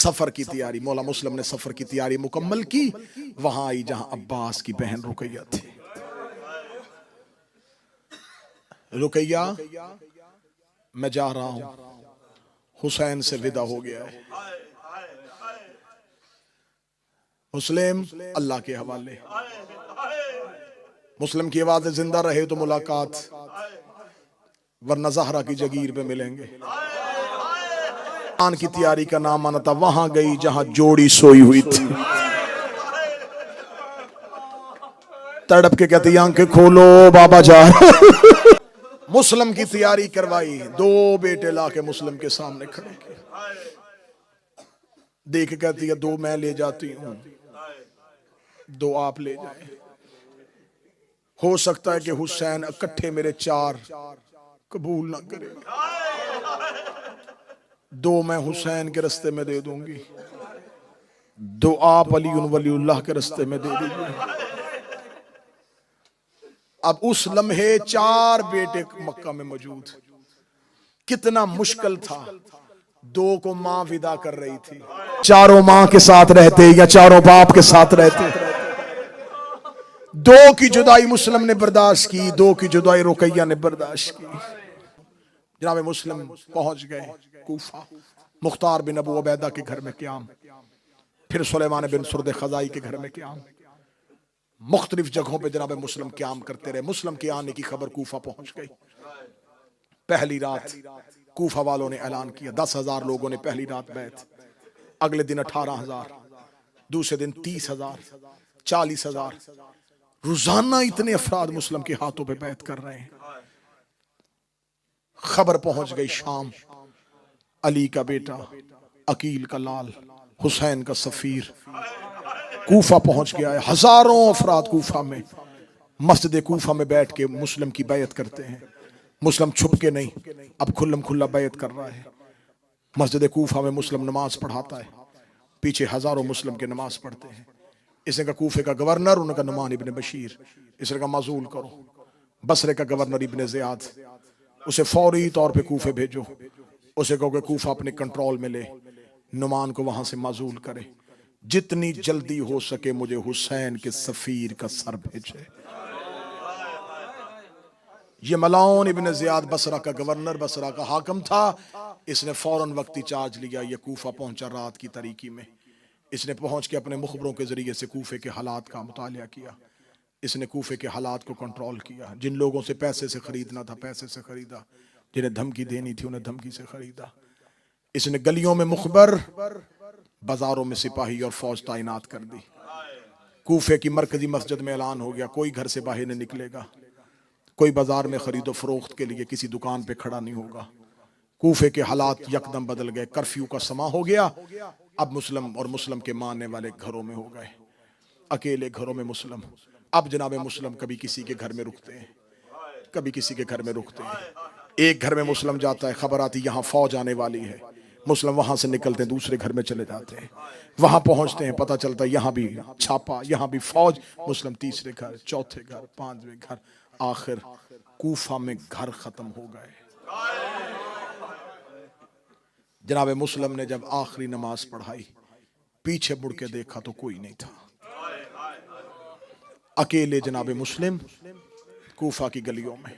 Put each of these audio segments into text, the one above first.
سفر کی تیاری، مولا مسلم نے سفر کی تیاری مکمل کی، وہاں آئی جہاں عباس کی بہن رقیہ تھی۔ رقیہ میں جا رہا ہوں، حسین سے ودا ہو گیا ہے، مسلم اللہ کے حوالے، مسلم کی آواز زندہ رہے تو ملاقات، ورنہ زہرا کی جگیر پہ ملیں گے۔ آن کی تیاری کا نام آنا تھا، وہاں گئی جہاں جوڑی سوئی ہوئی تھی، تڑپ کے کہتی آنکھیں کھولو بابا جان۔ مسلم کی تیاری کروائی، دو بیٹے لا کے مسلم کے سامنے کھڑے کیے، دیکھ کہتی ہے دو میں لے جاتی ہوں، دو آپ لے جائیں، ہو سکتا ہے کہ حسین اکٹھے میرے چار قبول نہ کرے، دو میں حسین کے رستے میں دے دوں گی، دو آپ علی ولی اللہ کے رستے میں دے دیجئے۔ اب اس لمحے چار بیٹے مکہ میں موجود، کتنا مشکل تھا، دو کو ماں ودا کر رہی تھی، چاروں ماں کے ساتھ رہتے یا چاروں باپ کے ساتھ رہتے، دو کی جدائی مسلم نے برداشت کی، دو کی جدائی رقیہ نے برداشت کی۔ جناب مسلم پہنچ گئے کوفہ، مختار بن ابو عبیدہ کے گھر میں قیام، پھر سلیمان بن سرد خزائی کے گھر میں قیام، مختلف جگہوں پہ جناب مسلم قیام کرتے رہے۔ مسلم کے آنے کی خبر کوفہ پہنچ گئی، پہلی رات کوفہ والوں نے اعلان کیا، 10,000 لوگوں نے پہلی رات بیعت، اگلے دن 18,000، دوسرے دن 30,000، 40,000، روزانہ اتنے افراد مسلم کے ہاتھوں پہ بیعت کر رہے ہیں۔ خبر پہنچ گئی شام، علی کا بیٹا، عقیل کا لال، حسین کا سفیر کوفہ پہنچ گیا ہے، ہزاروں افراد کوفہ میں، مسجد کوفہ میں بیٹھ کے مسلم کی بیعت کرتے ہیں۔ مسلم چھپ کے نہیں، اب کھلم کھلا بیعت کر رہا ہے۔ مسجد کوفہ میں مسلم نماز پڑھاتا ہے، پیچھے ہزاروں مسلم کے نماز پڑھتے ہیں۔ اس نے کہا کوفے کا گورنر، انہوں نے کہا نعمان ابن بشیر، اس نے کہا معزول کرو، بصرے کا گورنر ابن زیاد، اسے فوری طور پہ کوفے بھیجو، اسے کہو کہ کوفہ اپنے کنٹرول میں لے، نعمان کو وہاں سے معزول کرے، جتنی جلدی ہو سکے مجھے حسین کے سفیر کا سر بھیجے۔ یہ ملعون ابن زیاد بصرہ کا گورنر، بصرہ کا حاکم تھا، اس نے فوراً وقتی چارج لیا، یہ کوفہ پہنچا رات کی تاریکی میں، اس نے پہنچ کے اپنے مخبروں کے ذریعے سے کوفے کے حالات کا مطالعہ کیا، اس نے کوفے کے حالات کو کنٹرول کیا، جن لوگوں سے پیسے سے خریدنا تھا پیسے سے خریدا، جنہیں دھمکی دینی تھی انہیں دھمکی سے خریدا، اس نے گلیوں میں مخبر، بازاروں میں سپاہی اور فوج تعینات کر دی۔ کوفے کی مرکزی مسجد میں اعلان ہو گیا کوئی گھر سے باہر نہیں نکلے گا، کوئی بازار میں خرید و فروخت کے لیے کسی دکان پہ کھڑا نہیں ہوگا۔ کوفے کے حالات یکدم بدل گئے، کرفیو کا سما ہو گیا، اب مسلم اور مسلم کے ماننے والے گھروں میں ہو گئے، اکیلے گھروں میں مسلم۔ اب جناب مسلم کبھی کسی کے گھر میں رکتے ہیں، کبھی کسی کے گھر میں رکتے ہیں، ایک گھر میں مسلم جاتا ہے، خبر آتی یہاں فوج آنے والی ہے، مسلم وہاں سے نکلتے ہیں دوسرے گھر میں چلے جاتے ہیں، وہاں پہنچتے ہیں پتہ چلتا ہے یہاں بھی چھاپا، یہاں بھی فوج، مسلم تیسرے گھر، چوتھے گھر، پانچویں گھر، آخر کوفہ میں گھر ختم ہو گئے۔ جناب مسلم نے جب آخری نماز پڑھائی، پیچھے مڑ کے دیکھا تو کوئی نہیں تھا، اکیلے جناب مسلم کوفہ کی گلیوں میں،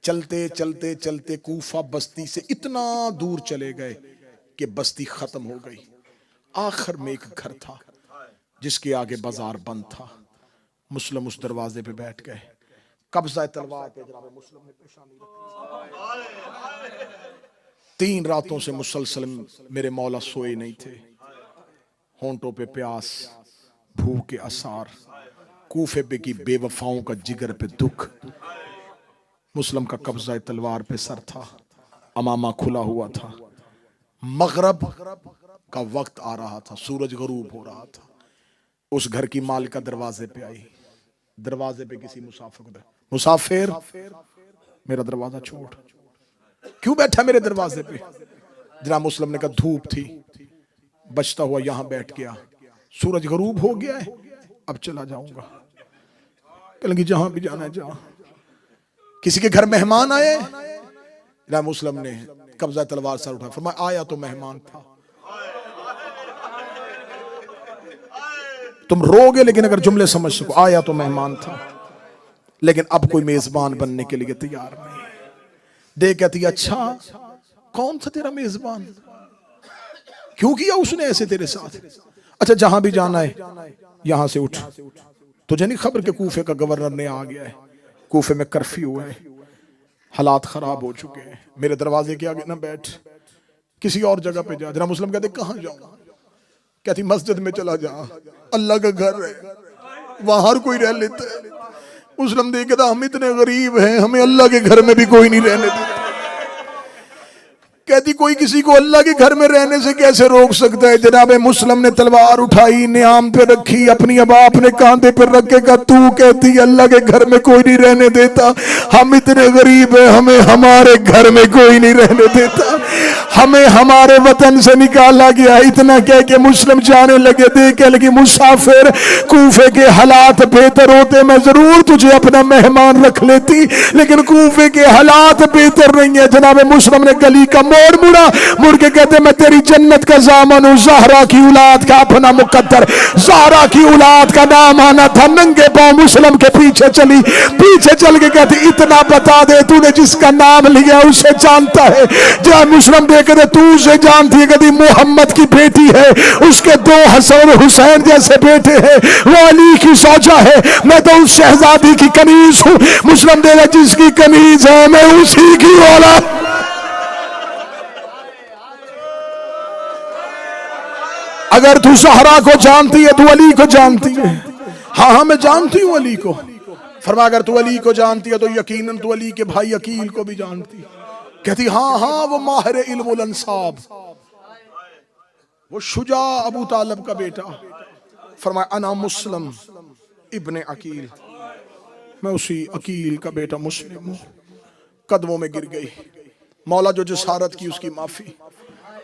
چلتے چلتے چلتے کوفہ بستی سے اتنا دور چلے گئے کہ بستی ختم ہو گئی، آخر میں ایک گھر تھا جس کے آگے بازار بند تھا، مسلم اس دروازے پہ بیٹھ گئے، قبضہ تلوار پہ جناب مسلم نے پیشانی رکھی، 3 راتوں سے مسلسل میرے مولا سوئے نہیں تھے، ہونٹوں پہ پیاس، بھوک کے آثار، کوفے پہ کی بے وفاؤں کا جگر پہ دکھ، مسلم کا قبضہ تلوار پہ سر تھا، امامہ کھلا ہوا تھا، مغرب کا وقت آ رہا تھا، سورج غروب ہو رہا تھا، اس گھر کی مالکہ دروازے پہ آئی، دروازے پہ کسی مسافر کو مسافر میرا دروازہ چھوڑ، کیوں بیٹھا میرے دروازے پہ؟ جناب مسلم نے کہا دھوپ تھی، بچتا ہوا یہاں بیٹھ گیا، سورج غروب ہو گیا ہے، اب چلا جاؤں گا، کہ لگی جہاں بھی جانا ہے جہاں، کسی کے گھر مہمان آئے، جناب مسلم نے قبضہ تلوار سر اٹھا، فرمایا آیا تو مہمان تھا، تم رو گے لیکن اگر جملے سمجھ سکو. آیا تو مہمان تھا لیکن اب کوئی میزبان بننے کے لیے تیار نہیں. دے کہتی اچھا کون تھا تیرا میزبان, کیوں کیا اس نے ایسے تیرے ساتھ؟ اچھا جہاں بھی جانا ہے یہاں سے اٹھ. تجھے نہیں خبر کہ کوفے کا گورنر نے آ گیا ہے, کوفے میں کرفیو ہے, حالات خراب ہو چکے ہیں, میرے دروازے کے آگے نہ بیٹھ, کسی اور جگہ پہ جا. جناب مسلم کہتے کہاں جاؤں؟ کہتی مسجد میں چلا جا, اللہ کا گھر ہے وہاں ہر کوئی رہ لیتا ہے. مسلم دیکھ کہتا ہم اتنے غریب ہیں, ہمیں اللہ کے گھر میں بھی کوئی نہیں رہنے دیتا. کہتی کوئی کسی کو اللہ کے گھر میں رہنے سے کیسے روک سکتا ہے؟ جناب مسلم نے تلوار اٹھائی, نیام پہ رکھی, اپنی ابا اپنے کاندھے پہ رکھ کے کہا تو کہتی اللہ کے گھر میں کوئی نہیں رہنے دیتا, ہم اتنے غریب ہیں, ہمیں ہمارے گھر میں کوئی نہیں رہنے دیتا, ہمیں ہمارے وطن سے نکالا گیا. اتنا کہہ کے مسلم جانے لگے. دیکھے لگی مسافر, کوفے کے حالات بہتر ہوتے میں ضرور تجھے اپنا مہمان رکھ لیتی, لیکن کوفے کے حالات بہتر نہیں ہے. جناب مسلم نے گلی کا مڑ کے کہتے میں تیری جنت کا ضامن ہوں, زہرا کی اولاد کا اپنا مقدر, زہرا کی اولاد کا نام آنا تھا. ننگے پاؤں مسلم کے پیچھے چلی, پیچھے چل کے کہتی اتنا بتا دے تو نے جس کا نام لیا اسے جانتا ہے؟ جب مسلم دیکھے تو اسے جانتی ہے, کہتی محمد کی بیٹی ہے, اس کے 2 حسن حسین جیسے بیٹے ہیں, وہ علی کی زوجہ ہے, میں تو اس شہزادی کی کنیز ہوں. مسلم دے جس کی کنیز ہے میں اسی کی اولاد. اگر تو زہرا کو جانتی ہے تو علی کو جانتی ہے. ہاں میں جانتی ہوں علی کو. فرمایا اگر تو علی کو جانتی ہے تو یقیناً تو علی کے بھائی عقیل کو بھی جانتی. کہتی ہاں وہ ماہر علم الانصاب, وہ شجاع ابو طالب کا بیٹا. فرمایا انا مسلم ابن عقیل, میں اسی عقیل کا بیٹا مسلم ہوں. قدموں میں گر گئی. مولا جو جسارت کی اس کی معافی.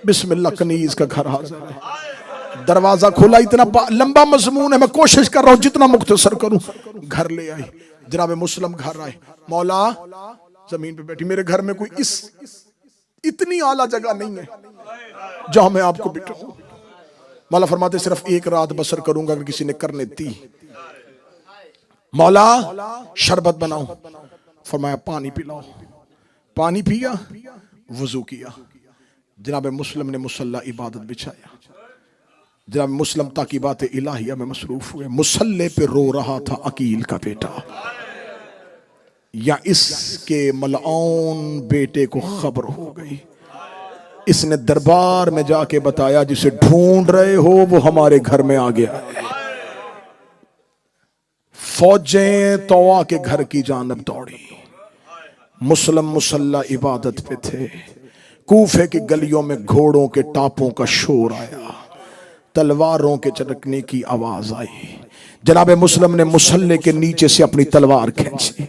بسم اللہ, کنیز کا گھر حاضر ہے. دروازہ کھولا, اتنا لمبا مضمون ہے میں کوشش کر رہا ہوں جتنا مختصر کروں. گھر لے آئی. جناب مسلم گھر آئے. مولا زمین پہ بیٹھی. میرے گھر میں کوئی اتنی اعلیٰ جگہ نہیں ہے جہاں میں آپ کو بٹھاؤں. مولا فرماتے صرف ایک رات بسر کروں گا کہ کسی نے کرنے دی. مولا شربت بناؤ. فرمایا پانی پلاؤ. پانی پیا, وضو کیا. جناب مسلم نے مصلی عبادت بچھایا. جناب مسلم تاکیبات الہیہ میں مصروف ہوئے. مصلی پہ رو رہا تھا عقیل کا بیٹا, یا اس کے ملعون بیٹے کو خبر ہو گئی. اس نے دربار میں جا کے بتایا جسے ڈھونڈ رہے ہو وہ ہمارے گھر میں آ گیا ہے. فوجیں طوا کے گھر کی جانب دوڑی. مسلم مصلی عبادت پہ تھے. کوفے کی گلیوں میں گھوڑوں کے ٹاپوں کا شور آیا, تلواروں کے چٹکنے کی آواز آئی. جناب مسلم نے مصلی کے نیچے سے اپنی تلوار کھینچی.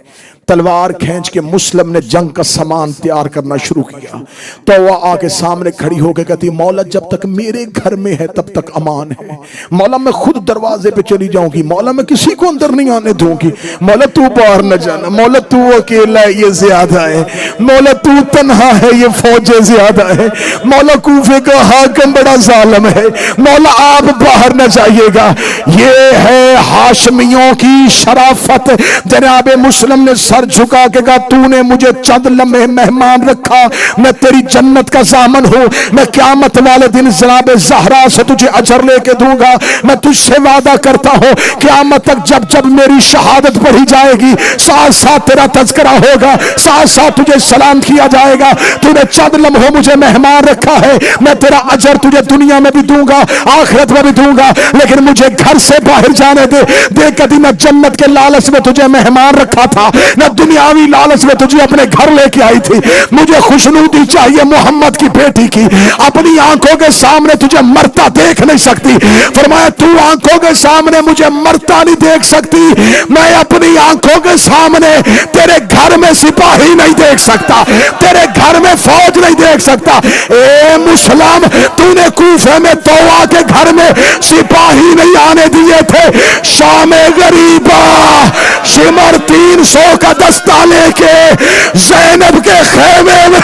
تلوار کھینچ کے مسلم نے جنگ کا سامان تیار کرنا شروع کیا. تو وہ آ کے سامنے کھڑی ہو کے کہتی مولا جب تک میرے گھر میں ہے تب تک امان ہے. مولا میں خود دروازے پہ چلی جاؤں گی. مولا میں کسی کو اندر نہیں آنے دوں گی. مولا تو باہر نہ جانا. مولا تو اکیلا ہے یہ زیادہ ہے. مولا تو تنہا ہے یہ فوجیں زیادہ ہے. مولا کوفے کا حاکم بڑا ظالم ہے. مولا آپ باہر نہ جائیے گا. یہ ہے ہاشمیوں کی شرافت. جناب مسلم نے سر جھکا کے کہا تو نے مجھے چند لمحے مہمان رکھا, میں تیری جنت کا ضامن ہوں. میں قیامت والے دن جناب زہرا سے تجھے اجر لے کے دوں گا. میں تجھ سے وعدہ کرتا ہوں قیامت تک جب جب میری شہادت پڑھی جائے گی ساتھ ساتھ تیرا تذکرہ ہوگا, ساتھ ساتھ تجھے سلام کیا جائے گا. تو نے چند لمحوں مجھے مہمان رکھا ہے, میں تیرا اجر تجھے دنیا میں بھی دوں گا آخرت میں بھی دوں گا, لیکن مجھے گھر سے باہر جانے دے. دیکھ کبھی نہ جنت کے لالچ میں تجھے مہمان رکھا تھا, نہ دنیاوی لالچ میں تجھے اپنے گھر لے کے آئی تھی. مجھے خوشنودی چاہیے محمد کی بیٹی کی. اپنی آنکھوں کے سامنے تجھے مرتا دیکھ نہیں سکتی. فرمایا تو آنکھوں کے سامنے مجھے مرتا نہیں دیکھ سکتی, میں اپنی آنکھوں کے سامنے تیرے گھر میں سپاہی نہیں دیکھ سکتا, تیرے گھر میں فوج نہیں دیکھ سکتا. اے مسلم تو نے کوفے میں طوا کے گھر میں سپاہی نہیں آنے دیے تھے. شام غریبہ شمر 300 کا دستہ لے کے زینب کے خیمے میں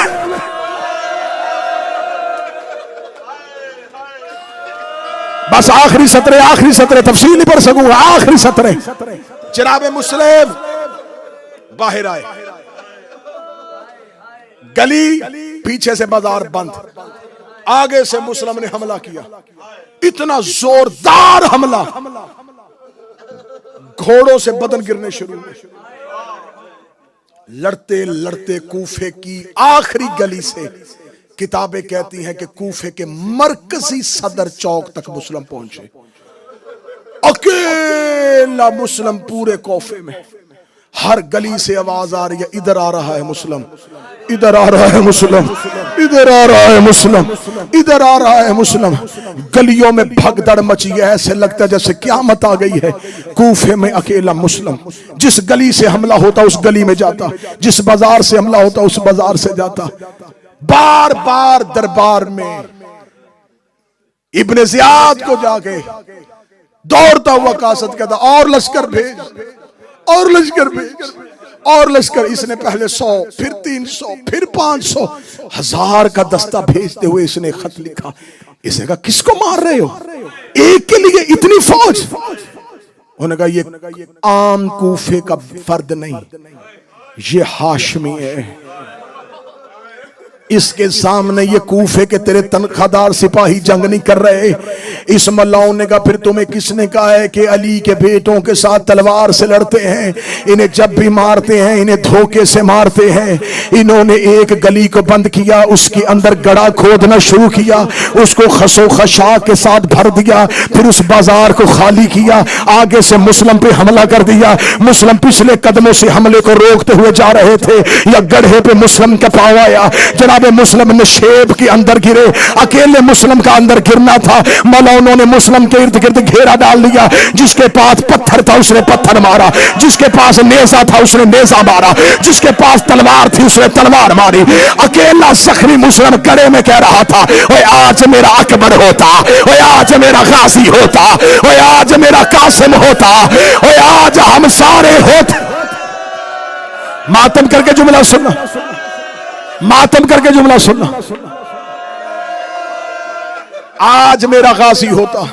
بس آخری سطرے تفصیل نہیں پڑھ سکوں گا، آخری سطرے. جناب مسلم باہر آئے، گلی پیچھے سے بازار بند، آگے سے مسلم نے حملہ کیا، اتنا زوردار حملہ، گھوڑوں سے بدن گرنے شروع ہوئے. لڑتے لڑتے کوفے کی آخری گلی سے، کتابیں کہتی ہیں کہ کوفے کے مرکزی صدر چوک تک مسلم پہنچے. اکیلا مسلم پورے کوفے میں. ہر گلی سے آواز آ رہی ہے، ادھر آ رہا ہے مسلم، ادھر آ رہا ہے مسلم، ادھر آ رہا ہے مسلم، ادھر آ رہا ہے مسلم. گلیوں میں بھگدڑ مچی ہے، ایسے لگتا ہے جیسے قیامت آ گئی ہے. کوفے میں اکیلا مسلم، جس گلی سے حملہ ہوتا اس گلی میں جاتا، جس بازار سے حملہ ہوتا اس بازار سے جاتا. بار بار دربار میں ابن زیاد کو جا کے دوڑتا ہوا قاصد کہتا، اور لشکر بھیج، اور لشکر بھیج، اور لشکر. اس نے پہلے 100، پھر 300، پھر 500، 1000 کا دستہ بھیجتے ہوئے اس نے خط لکھا. اس نے کہا کس کو مار رہے ہو، ایک کے لیے اتنی فوج؟ انہوں نے کہا یہ عام کوفے کا فرد نہیں، یہ ہاشمی ہے. اس کے سامنے یہ کوفے کے تیرے تنخواہ دار سپاہی جنگ نہیں کر رہے. اس ملاؤں نے کہا پھر تمہیں کس نے کہا ہے کہ علی کے بیٹوں کے ساتھ تلوار سے لڑتے ہیں؟ انہیں جب بھی مارتے ہیں انہیں دھوکے سے مارتے ہیں. انہوں نے ایک گلی کو بند کیا، اس کے اندر گڑھا کھودنا شروع کیا، اس کو خس و خشاک کے ساتھ بھر دیا، پھر اس بازار کو خالی کیا، آگے سے مسلم پہ حملہ کر دیا. مسلم پچھلے قدموں سے حملے کو روکتے ہوئے جا رہے تھے، یا گڑھے پہ مسلم کا پاؤں آیا. جناب مسلم نے شیب کے اندر گرے، اکیلے مسلم کا اندر گرنا تھا. مولانا نے مسلم کے ارد گرد گھیرا ڈال دیا. جس کے پاس پتھر تھا اس نے پتھر مارا، جس کے پاس نیزہ تھا اس نے نیزہ مارا، جس کے پاس تلوار تھی اس نے تلوار ماری. اکیلا زخمی مسلم گڑے میں کہہ رہا تھا، اوے آج میرا اکبر ہوتا، اوے آج میرا غازی ہوتا، اوے آج میرا قاسم ہوتا، اوے آج ہم سارے ہوتے. ماتم کر کے جملہ سننا، ماتم کر کے جملہ سننا. آج میرا غازی ہوتا،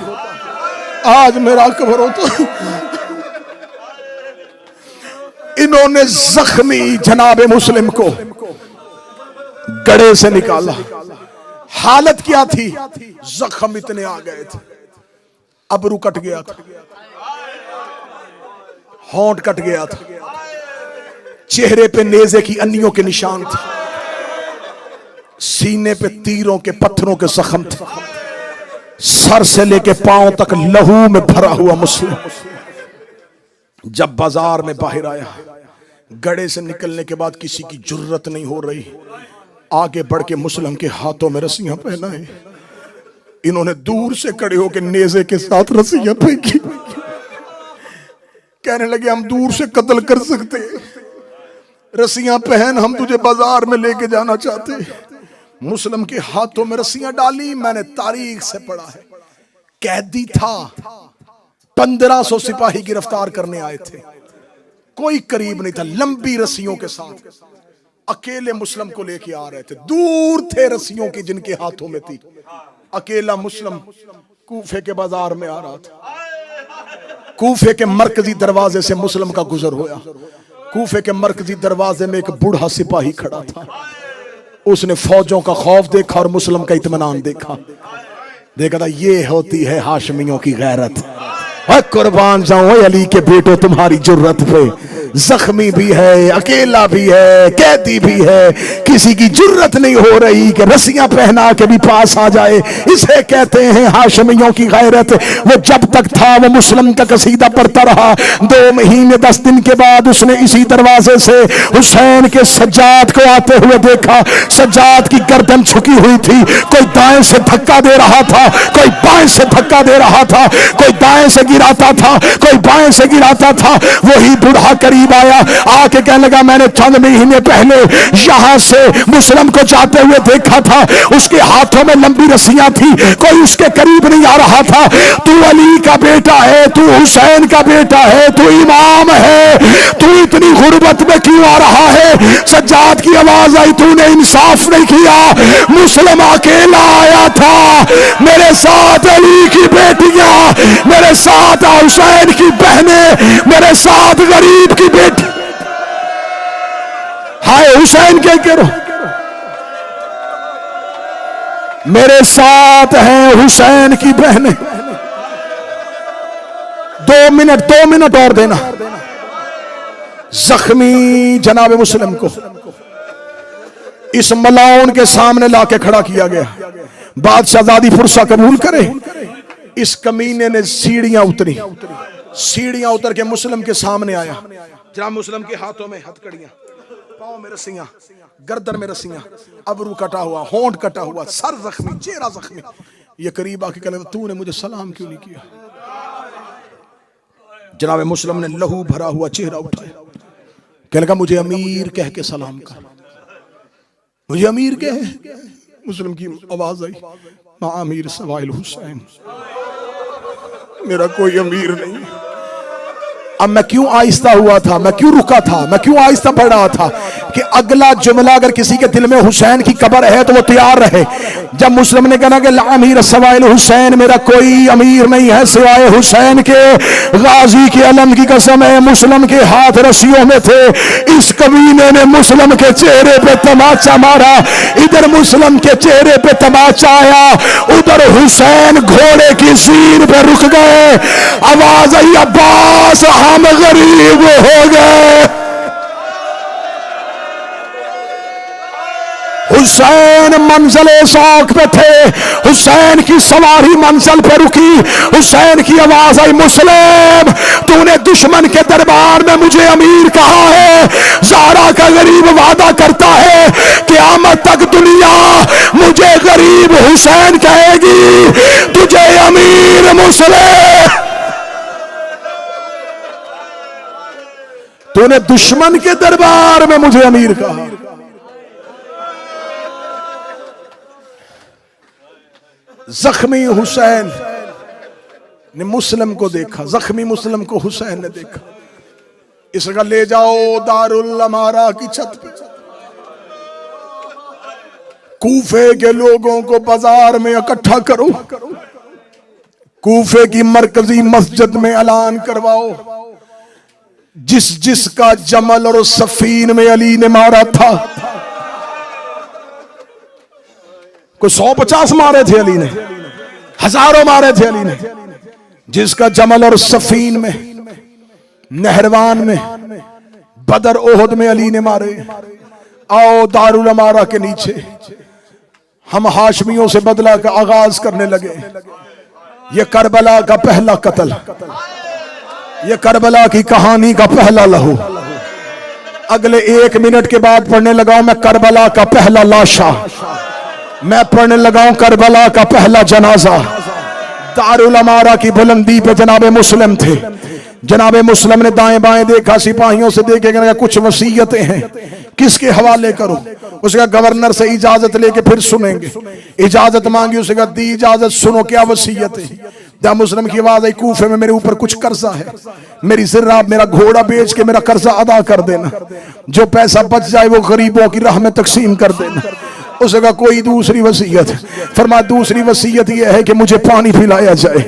آج میرا اکبر ہوتا. انہوں نے زخمی جناب مسلم کو گڑھے سے نکالا. حالت کیا تھی؟ زخم اتنے آ گئے تھے، ابرو کٹ گیا تھا، ہونٹ کٹ گیا تھا، چہرے پہ نیزے کی انیوں کے نشان تھے، سینے پہ تیروں کے پتھروں کے زخم تھے، سر سے لے کے پاؤں تک لہو میں بھرا ہوا مسلم. جب بازار میں باہر آیا، گڑھے سے نکلنے کے بعد کسی کی جرت نہیں ہو رہی آگے بڑھ کے مسلم کے ہاتھوں میں رسیاں پہنائیں. انہوں نے دور سے کھڑے ہو کے نیزے کے ساتھ رسیاں پھینکی. کہنے لگے ہم دور سے قتل کر سکتے، رسیاں پہن، ہم تجھے بازار میں لے کے جانا چاہتے. مسلم کے ہاتھوں میں رسیاں ڈالی. میں نے تاریخ سے پڑھا ہے، قیدی تھا، 1500 سپاہی گرفتار کرنے آئے تھے، کوئی قریب نہیں تھا. لمبی رسیوں کے ساتھ اکیلے مسلم کو لے کے آ رہے تھے، دور تھے رسیوں کی جن کے ہاتھوں میں تھی. اکیلا مسلم کوفے کے بازار میں آ رہا تھا. کوفے کے مرکزی دروازے سے مسلم کا گزر ہوا. کوفے کے مرکزی دروازے میں ایک بوڑھا سپاہی کھڑا تھا. اس نے فوجوں کا خوف دیکھا اور مسلم کا اطمینان دیکھا. دیکھا تھا یہ ہوتی ہے ہاشمیوں کی غیرت. قربان جاؤں علی کے بیٹو تمہاری جرت پہ. زخمی بھی ہے، اکیلا بھی ہے، قیدی بھی ہے، کسی کی جرت نہیں ہو رہی کہ رسیاں پہنا کے بھی پاس آ جائے. اسے کہتے ہیں ہاشمیوں کی غیرت. وہ جب تک تھا وہ مسلم کا قصیدہ پڑھتا رہا. 2 مہینے 10 دن کے بعد اس نے اسی دروازے سے حسین کے سجاد کو آتے ہوئے دیکھا. سجاد کی گردن جھکی ہوئی تھی، کوئی دائیں سے دھکا دے رہا تھا، کوئی بائیں سے دھکا دے رہا تھا، کوئی دائیں سے گراتا تھا، کوئی بائیں سے گراتا تھا. وہی بوڑھا قریب آیا، آ کے کہنے لگا میں نے چند مہینے پہلے یہاں سے مسلم کو جاتے ہوئے دیکھا تھا، اس کے ہاتھوں میں لمبی رسیاں تھی، کوئی اس کے قریب نہیں آ رہا تھا. تو علی کا بیٹا ہے، تو حسین کا بیٹا ہے، تو امام ہے، تو اتنی غربت میں کیوں آ رہا ہے؟ سجاد کی آواز آئی، تو نے انصاف نہیں کیا. مسلم اکیلا آیا تھا، میرے ساتھ علی کی بیٹیاں میرے ساتھ، حسین کی بہنیں میرے ساتھ، غریب کی بیٹی ہائے حسین کے کرو میرے ساتھ ہیں حسین کی بہنیں. 2 منٹ اور دینا. زخمی جناب مسلم کو اس ملاؤن کے سامنے لا کے کھڑا کیا گیا. بادشاہ زادی فرصہ قبول کرے. اس کمینے نے سیڑھیاں اتر کے مسلم کے سامنے آیا. جناب مسلم کے ہاتھوں میں ہتھکڑیاں، پاؤں میں رسیاں، گردن میں رسیاں، ابرو کٹا ہوا، ہونٹ کٹا ہوا، سر زخمی، چہرہ زخمی. یہ قریب آ کے کہنے لگا تو نے مجھے سلام کیوں نہیں کیا؟ جناب مسلم نے لہو بھرا ہوا چہرہ اٹھایا، کہنے لگا مجھے امیر کہہ کے سلام کر، مجھے امیر کہے. مسلم کی آواز آئی ماں امیر سوائے الحسین، میرا کوئی امیر نہیں. اب میں کیوں آہستہ ہوا تھا، میں کیوں رکا تھا، میں کیوں آہستہ پڑھ رہا تھا کہ اگلا جملہ اگر کسی کے دل میں حسین کی قبر ہے تو وہ تیار رہے. جب مسلم نے کہا کہ لا امیر سوائے الحسین، میرا کوئی امیر نہیں ہے سوائے حسین کے، غازی کے علم کی قسم ہے مسلم کے ہاتھ رسیوں میں تھے. اس کمینے نے مسلم کے چہرے پہ تماچا مارا، ادھر مسلم کے چہرے پہ تماچا آیا، ادھر حسین گھوڑے کی سیر پہ رک گئے. آواز آئی عباس ہم غریب ہو گئے. حسین منزل سوک پہ تھے، حسین کی سواری منزل پہ رکی. حسین کی آواز آئی مسلم تو نے دشمن کے دربار میں مجھے امیر کہا ہے، زہرا کا غریب وعدہ کرتا ہے قیامت تک دنیا مجھے غریب حسین کہے گی، تجھے امیر مسلم. تو نے دشمن کے دربار میں مجھے امیر کہا. زخمی حسین نے مسلم کو دیکھا، زخمی مسلم کو حسین نے دیکھا. اس کا لے جاؤ دارالامارہ کی چھت پہ، کوفے کے لوگوں کو بازار میں اکٹھا کرو، کوفے کی مرکزی مسجد میں اعلان کرواؤ جس کا جمل اور سفین میں علی نے مارا تھا. کوئی 150 مارے تھے علی نے، ہزاروں مارے تھے علی نے. جس کا جمل اور سفین میں، نہروان میں، بدر احد میں علی نے مارے. آؤ دارالامارہ کے نیچے ہم ہاشمیوں سے بدلہ کا آغاز کرنے لگے. یہ کربلا کا پہلا قتل، یہ کربلا کی کہانی کا پہلا لہو. اگلے 1 منٹ کے بعد پڑھنے لگا میں کربلا کا پہلا لاشا، میں پڑھنے لگا ہوں کربلا کا پہلا جنازہ. دارالامارہ کی بلندی پہ جناب مسلم تھے. جناب مسلم نے دائیں بائیں دیکھا، سپاہیوں سے دیکھے کہ کچھ وصیتیں ہیں، کس کے حوالے کرو؟ اس کا گورنر سے اجازت لے کے پھر سنیں گے. اجازت مانگی، اس کا دی اجازت، سنو کیا وصیت ہے. جب مسلم کی آواز آئی کوفے میں میرے اوپر کچھ قرضہ ہے، میری ذرہ میرا گھوڑا بیچ کے میرا قرضہ ادا کر دینا، جو پیسہ بچ جائے وہ غریبوں کی راہ میں تقسیم کر دینا. اس کا کوئی دوسری وصیت؟ فرمایا دوسری وصیت یہ ہے کہ مجھے پانی پلایا جائے.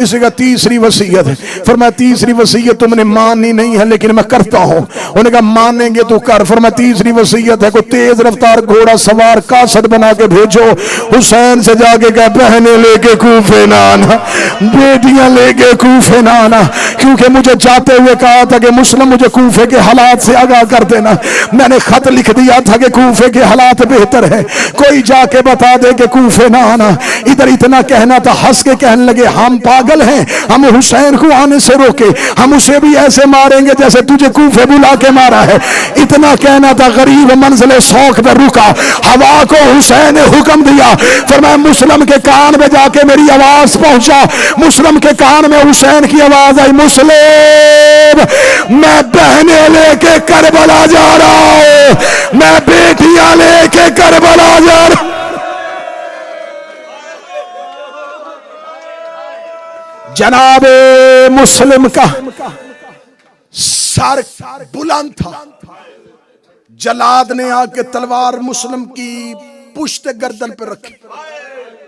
اس کا تیسری وصیت؟ فرمایا تیسری وصیت تم نے مانی نہیں ہے لیکن میں کرتا ہوں. انہوں نے کہا مانیں گے تو کر. فرمایا تیسری وصیت ہے کوئی تیز رفتار گھوڑا سوار کاسٹ بنا کے بھیجو. حسین سے جا کے کہا بہنیں لے کے کوفے نہ آنا، بیٹیاں لے کے کوفے نہ آنا، کیونکہ مجھے جاتے ہوئے کہا تھا کہ مسلم مجھے کوفے کے حالات سے آگاہ کر دینا. میں نے خط لکھ دیا تھا کہ کوفے کے حالات بہتر ہے، کوئی جا کے بتا دے کہ کوفے نہ آنا. ادھر اتنا کہنا تھا، ہنس کے کہنے لگے ہم پاگل ہیں، ہم حسین کو آنے سے روکے، ہم اسے بھی ایسے ماریں گے جیسے تجھے کوفے بلا کے مارا ہے. اتنا کہنا تھا، غریب منزل سوک پہ رکا. ہوا کو حسین نے حکم دیا، فرمایا مسلم کے کان میں جا کے میری آواز پہنچا. مسلم کے کان میں حسین کی آواز آئی مسلم میں بہنیں لے کے کربلا جا رہا ہوں، میں بیٹیاں لے کے کربلا جا رہا ہوں. جناب مسلم کا سر بلند تھا. جلاد نے آ کے تلوار مسلم کی پشت گردن پہ رکھی.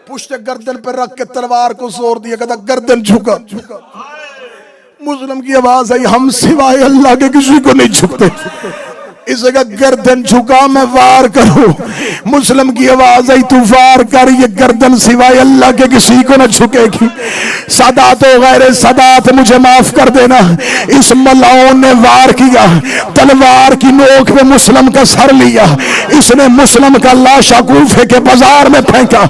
پشت گردن پہ رکھ کے تلوار کو زور دیا، کہتا گردن جھکا۔ مسلم کی آواز آئی، ہم سوائے اللہ کے کسی کو نہیں جھکتے۔ اس جگہ گردن جھکا میں وار کروں۔ مسلم کی آواز آئی، تو وار کر، یہ گردن سوائے اللہ کے کسی کو نہ جھکے گی۔ سادات و غیر سادات مجھے معاف کر دینا، اس ملعون نے وار کیا، تلوار کی نوک پہ مسلم کا سر لیا، اس نے مسلم کا لاشا کوفے کے بازار میں پھینکا،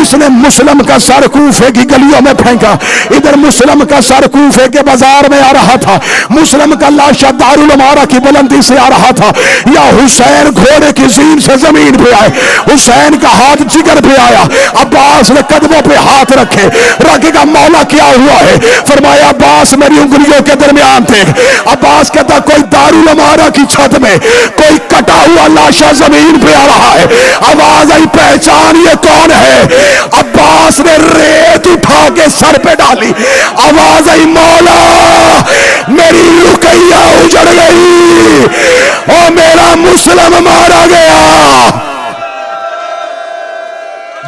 اس نے مسلم کا سر کوفے کی گلیوں میں پھینکا۔ ادھر مسلم کا سر کوفے کے بازار میں آ رہا تھا، مسلم کا لاشا دارالعمارہ کی بلندی سے آ رہا تھا۔ یا حسین گھوڑے کی زین سے زمین پہ آئے، حسین کا ہاتھ جگر پہ آیا، عباس نے قدموں پہ ہاتھ رکھے، رکھے گا مولا کیا ہوا ہے؟ فرمایا عباس میری انگلیوں کے درمیان تھے۔ عباس کہتا کوئی دارالعمارہ کی چھت میں کوئی کٹا ہوا لاشا زمین پہ آ رہا ہے۔ آواز آئی پہچان یہ کون ہے؟ عباس نے ریت اٹھا کے سر پہ ڈالی، آواز آئی مولا میری رقیہ اجڑ گئی اور میرا مسلم مارا گیا۔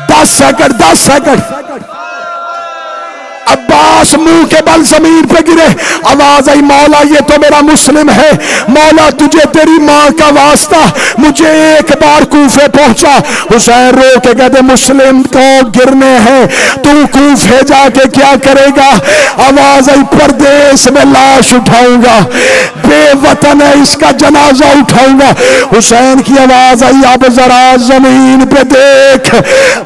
10 سیکنڈ عباس منہ کے بل زمین پہ گرے، آواز آئی مولا یہ تو میرا مسلم ہے، مولا تجھے تیری ماں کا واسطہ مجھے ایک بار کوفے پہنچا۔ حسین رو کے کہتے مسلم کو گرنے ہیں، تو کوفے جا کے کیا کرے گا؟ آواز آئی پردیس میں لاش اٹھاؤں گا، بے وطن ہے اس کا جنازہ اٹھاؤں گا۔ حسین کی آواز آئی اب ذرا زمین پہ دیکھ،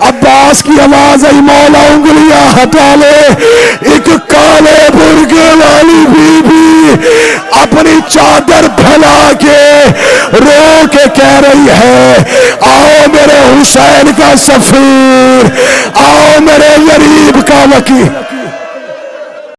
عباس کی آواز آئی مولا انگلیاں ہٹا لے۔ ایک کالے برگے والی بی بی اپنی چادر پھیلا کے رو کے کہہ رہی ہے آؤ میرے حسین کا سفیر، آؤ میرے غریب کا وکیل۔